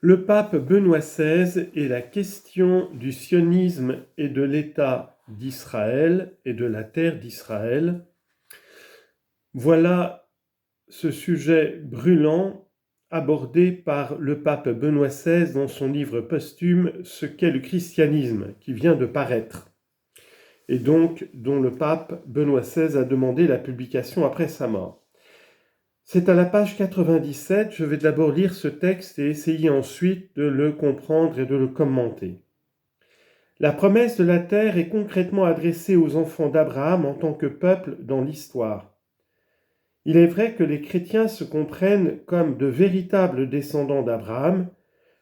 Le pape Benoît XVI et la question du sionisme et de l'État d'Israël et de la terre d'Israël. Voilà ce sujet brûlant abordé par le pape Benoît XVI dans son livre posthume « Ce qu'est le christianisme » qui vient de paraître et donc dont le pape Benoît XVI a demandé la publication après sa mort. C'est à la page 97, je vais d'abord lire ce texte et essayer ensuite de le comprendre et de le commenter. La promesse de la terre est concrètement adressée aux enfants d'Abraham en tant que peuple dans l'histoire. Il est vrai que les chrétiens se comprennent comme de véritables descendants d'Abraham,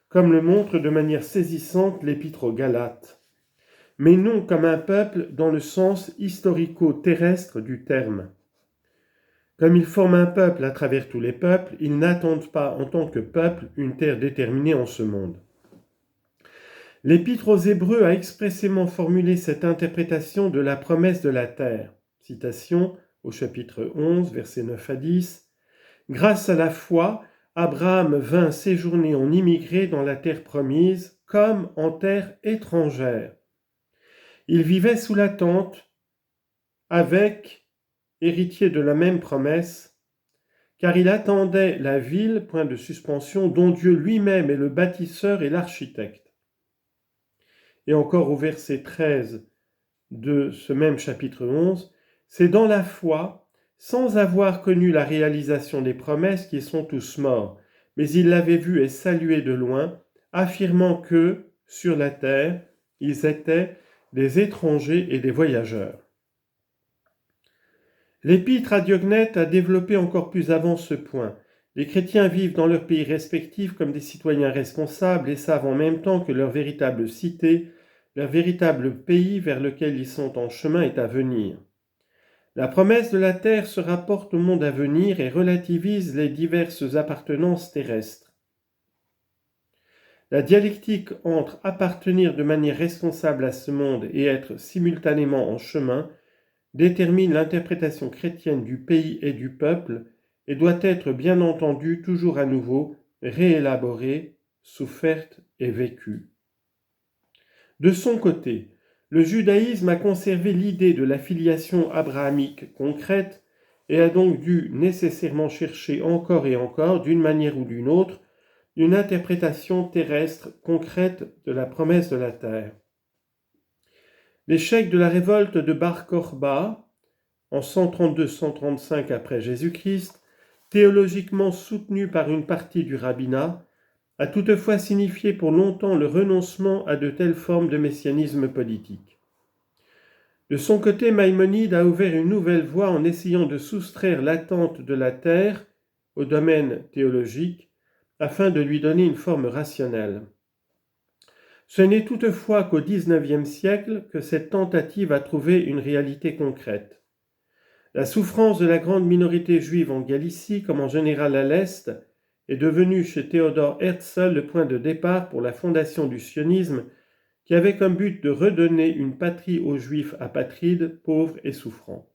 comme le montre de manière saisissante l'Épître aux Galates, mais non comme un peuple dans le sens historico-terrestre du terme. Comme ils forment un peuple à travers tous les peuples, ils n'attendent pas en tant que peuple une terre déterminée en ce monde. L'Épître aux Hébreux a expressément formulé cette interprétation de la promesse de la terre. Citation au chapitre 11, versets 9 à 10. « Grâce à la foi, Abraham vint séjourner en immigré dans la terre promise, comme en terre étrangère. Il vivait sous la tente, avec, héritier de la même promesse, car il attendait la ville, point de suspension, dont Dieu lui-même est le bâtisseur et l'architecte. » Et encore au verset 13 de ce même chapitre 11, « C'est dans la foi, sans avoir connu la réalisation des promesses, qu'ils sont tous morts, mais ils l'avaient vu et salué de loin, affirmant que, sur la terre, ils étaient des étrangers et des voyageurs. » L'Épître à Diognète a développé encore plus avant ce point. Les chrétiens vivent dans leurs pays respectifs comme des citoyens responsables et savent en même temps que leur véritable cité, leur véritable pays vers lequel ils sont en chemin est à venir. La promesse de la terre se rapporte au monde à venir et relativise les diverses appartenances terrestres. La dialectique entre appartenir de manière responsable à ce monde et être simultanément en chemin détermine l'interprétation chrétienne du pays et du peuple et doit être bien entendu toujours à nouveau réélaborée, soufferte et vécue. De son côté, le judaïsme a conservé l'idée de la filiation abrahamique concrète et a donc dû nécessairement chercher encore et encore, d'une manière ou d'une autre, une interprétation terrestre concrète de la promesse de la terre. L'échec de la révolte de Bar Kokhba, en 132-135 après Jésus-Christ, théologiquement soutenu par une partie du rabbinat, a toutefois signifié pour longtemps le renoncement à de telles formes de messianisme politique. De son côté, Maïmonide a ouvert une nouvelle voie en essayant de soustraire l'attente de la terre au domaine théologique afin de lui donner une forme rationnelle. Ce n'est toutefois qu'au XIXe siècle que cette tentative a trouvé une réalité concrète. La souffrance de la grande minorité juive en Galicie, comme en général à l'Est, est devenue chez Théodore Herzl le point de départ pour la fondation du sionisme qui avait comme but de redonner une patrie aux Juifs apatrides, pauvres et souffrants.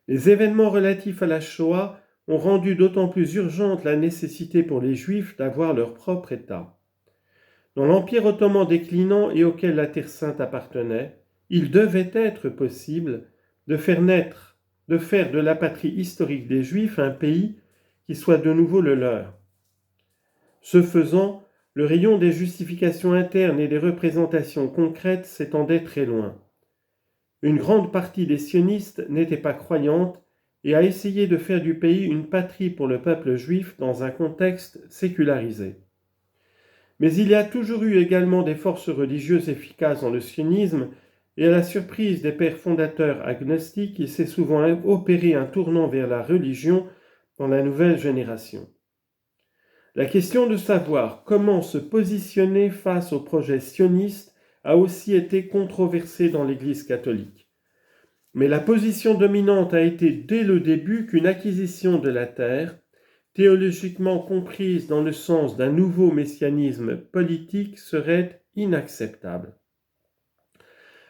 Les événements relatifs à la Shoah ont rendu d'autant plus urgente la nécessité pour les Juifs d'avoir leur propre État. Dans l'Empire ottoman déclinant et auquel la Terre Sainte appartenait, il devait être possible de faire de la patrie historique des Juifs un pays qui soit de nouveau le leur. Ce faisant, le rayon des justifications internes et des représentations concrètes s'étendait très loin. Une grande partie des sionistes n'était pas croyante et a essayé de faire du pays une patrie pour le peuple juif dans un contexte sécularisé. Mais il y a toujours eu également des forces religieuses efficaces dans le sionisme et à la surprise des pères fondateurs agnostiques, il s'est souvent opéré un tournant vers la religion dans la nouvelle génération. La question de savoir comment se positionner face au projet sioniste a aussi été controversée dans l'Église catholique. Mais la position dominante a été dès le début qu'une acquisition de la terre, théologiquement comprise dans le sens d'un nouveau messianisme politique, serait inacceptable.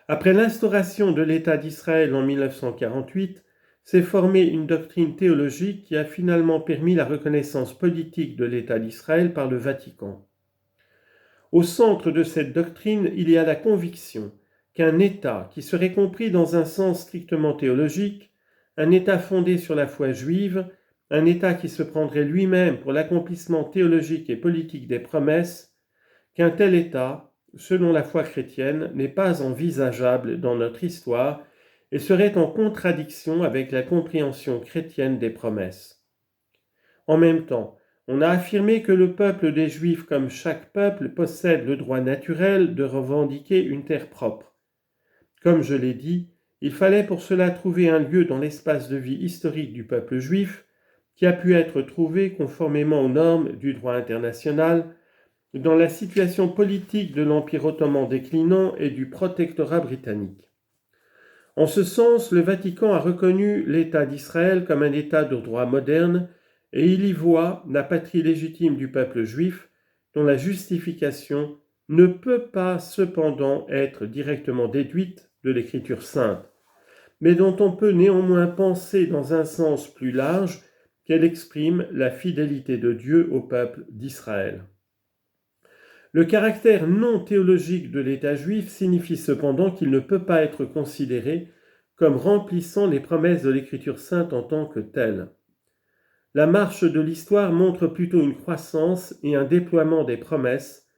Après l'instauration de l'État d'Israël en 1948, s'est formée une doctrine théologique qui a finalement permis la reconnaissance politique de l'État d'Israël par le Vatican. Au centre de cette doctrine, il y a la conviction qu'un État qui serait compris dans un sens strictement théologique, un État fondé sur la foi juive, un État qui se prendrait lui-même pour l'accomplissement théologique et politique des promesses, qu'un tel État, selon la foi chrétienne, n'est pas envisageable dans notre histoire et serait en contradiction avec la compréhension chrétienne des promesses. En même temps, on a affirmé que le peuple des Juifs, comme chaque peuple, possède le droit naturel de revendiquer une terre propre. Comme je l'ai dit, il fallait pour cela trouver un lieu dans l'espace de vie historique du peuple juif qui a pu être trouvé conformément aux normes du droit international dans la situation politique de l'Empire ottoman déclinant et du protectorat britannique. En ce sens, le Vatican a reconnu l'État d'Israël comme un État de droit moderne et il y voit la patrie légitime du peuple juif dont la justification ne peut pas cependant être directement déduite de l'Écriture sainte, mais dont on peut néanmoins penser dans un sens plus large qu'elle exprime la fidélité de Dieu au peuple d'Israël. Le caractère non théologique de l'État juif signifie cependant qu'il ne peut pas être considéré comme remplissant les promesses de l'Écriture sainte en tant que telle. La marche de l'histoire montre plutôt une croissance et un déploiement des promesses,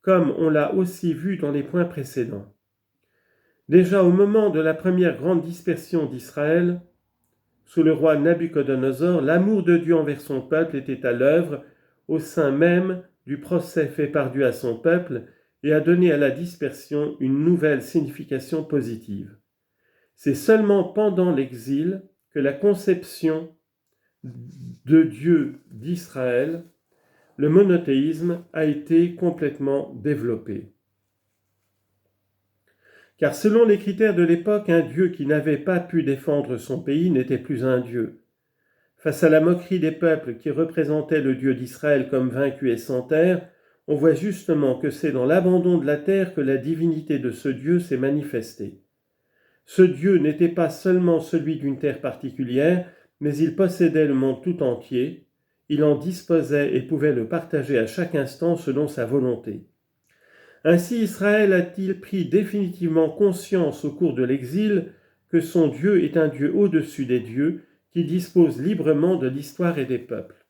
comme on l'a aussi vu dans les points précédents. Déjà au moment de la première grande dispersion d'Israël, sous le roi Nabuchodonosor, l'amour de Dieu envers son peuple était à l'œuvre au sein même du procès fait par Dieu à son peuple et a donné à la dispersion une nouvelle signification positive. C'est seulement pendant l'exil que la conception de Dieu d'Israël, le monothéisme, a été complètement développé. Car selon les critères de l'époque, un Dieu qui n'avait pas pu défendre son pays n'était plus un Dieu. Face à la moquerie des peuples qui représentaient le Dieu d'Israël comme vaincu et sans terre, on voit justement que c'est dans l'abandon de la terre que la divinité de ce Dieu s'est manifestée. Ce Dieu n'était pas seulement celui d'une terre particulière, mais il possédait le monde tout entier, il en disposait et pouvait le partager à chaque instant selon sa volonté. Ainsi Israël a-t-il pris définitivement conscience au cours de l'exil que son Dieu est un Dieu au-dessus des dieux qui dispose librement de l'histoire et des peuples.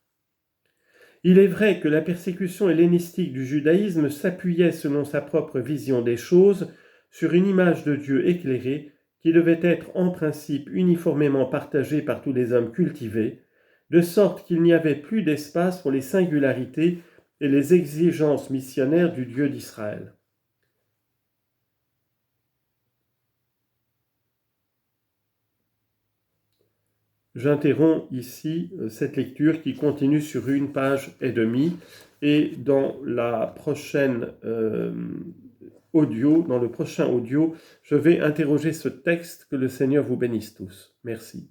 Il est vrai que la persécution hellénistique du judaïsme s'appuyait selon sa propre vision des choses sur une image de Dieu éclairée qui devait être en principe uniformément partagée par tous les hommes cultivés, de sorte qu'il n'y avait plus d'espace pour les singularités et les exigences missionnaires du Dieu d'Israël. J'interromps ici cette lecture qui continue sur 1,5 pages et dans la prochaine dans le prochain audio, je vais interroger ce texte. Que le Seigneur vous bénisse tous. Merci.